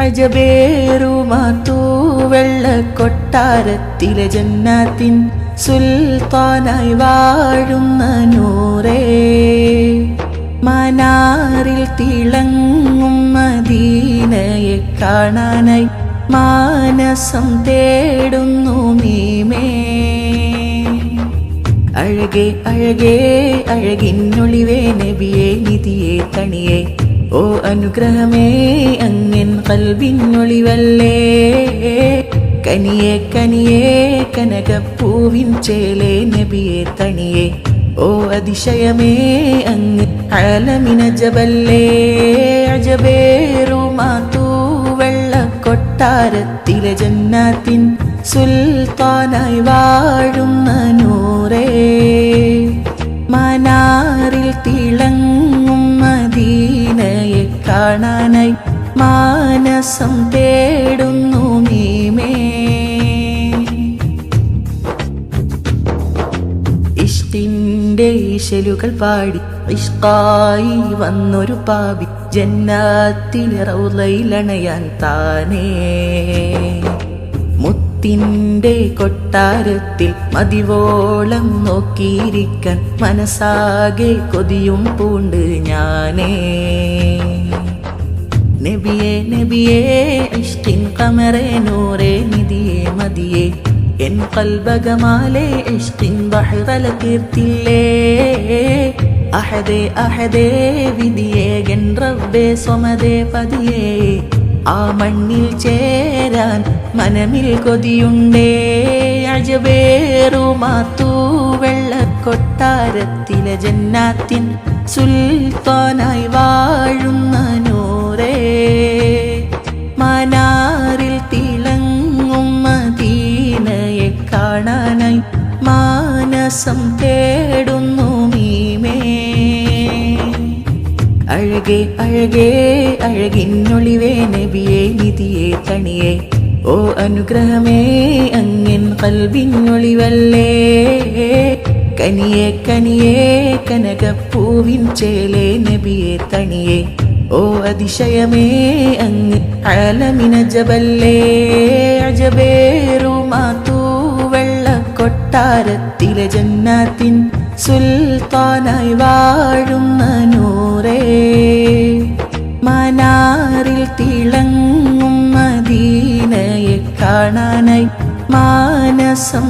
അജബേറുമാ തൂവെള്ള കൊട്ടാരത്തിലെ ജന്നാത്തിൻ സുൽത്താനായി വാഴുന്ന നൂറേ, മനാറിൽ തിളങ്ങും മദീനയെ കാണാനായി മാനസം തേടുന്നു മീമേ. അഴകേ അഴകേ അഴകിന്നൊളിവേ നബിയേ നിധിയേ തണിയേ, ഓ അനുഗ്രഹമേ അങ്ങൻ ഖൽബിന്നൊളിവല്ലേ. കനിയേ കനിയേ കനകപ്പൂവിൻ ചേലേ നബിയേ തണിയേ, ഓ അതിശയമേ അങ്ങ് ആലമിനജബല്ലേ. അജബേറുമാ തൂവെള്ള കൊട്ടാരത്തിലെ ജന്നാത്തിൻ സുൽത്താനായി വാഴുന്ന നൂറേ, മനാറിൽ തിളങ്ങും മദീനയെ കാണാനായി മാനസം തേടുന്നു മീമേ. ഇഷ്ടിൻ്റെ ഈശലുകൾ പാടി ഇഷ്കായി വന്നൊരു പാപി ജന്നാത്തിലെ റൗളയിലണയാൻ താനേ. മുത്തിൻ്റെ കൊട്ടാരത്തിൽ മതിവോളം നോക്കിയിരിക്കാൻ മനസ്സാകെ കൊതിയും പൂണ്ട് ഞാനേ. നബിയേ നബിയേ ഇഷ്കിൻ ഖമറേ നൂറേ നിധിയേ മദിയേ, എൻ ഖൽബകമാലേ ഇഷ്കിൻ ബഹ്റല തീർത്തില്ലേ. അഹദേ അഹദേ വിധിയേകൻ റബ്ബേ സ്വമദേ പതിയേ, ആ മണ്ണിൽ ചേരാൻ മനമിൽ കൊതിയുണ്ടേ. അജബേറുമാ തൂവെള്ള കൊട്ടാരത്തിലെ ജന്നാത്തിൻ സുൽത്താനായി വാഴുന്ന നൂറേ, മനാറിൽ തിളങ്ങും മദീനയെ കാണാനായി മാനസം തേടുന്നു മീമേ. അഴകേ അഴകേ അഴകിന്നൊളിവേ നബിയേ നിധിയേ തണിയേ, ഓ അനുഗ്രഹമേ അങ്ങൻ ഖൽബിന്നൊളിവല്ലേ. കനിയേ കനിയേ കനകപ്പൂവിൻ ചേലേ നബിയേ തണിയേ, ഓ അതിശയമേ അങ്ങ് ആലമിനജബല്ലേ. അജബേറുമാ തൂവെള്ള കൊട്ടാരത്തിലെ ജന്നാത്തിൻ സുൽത്താനായി വാഴുന്ന നൂറേ, മനാറിൽ തിളങ്ങും മദീനയെ കാണാനായി മാനസം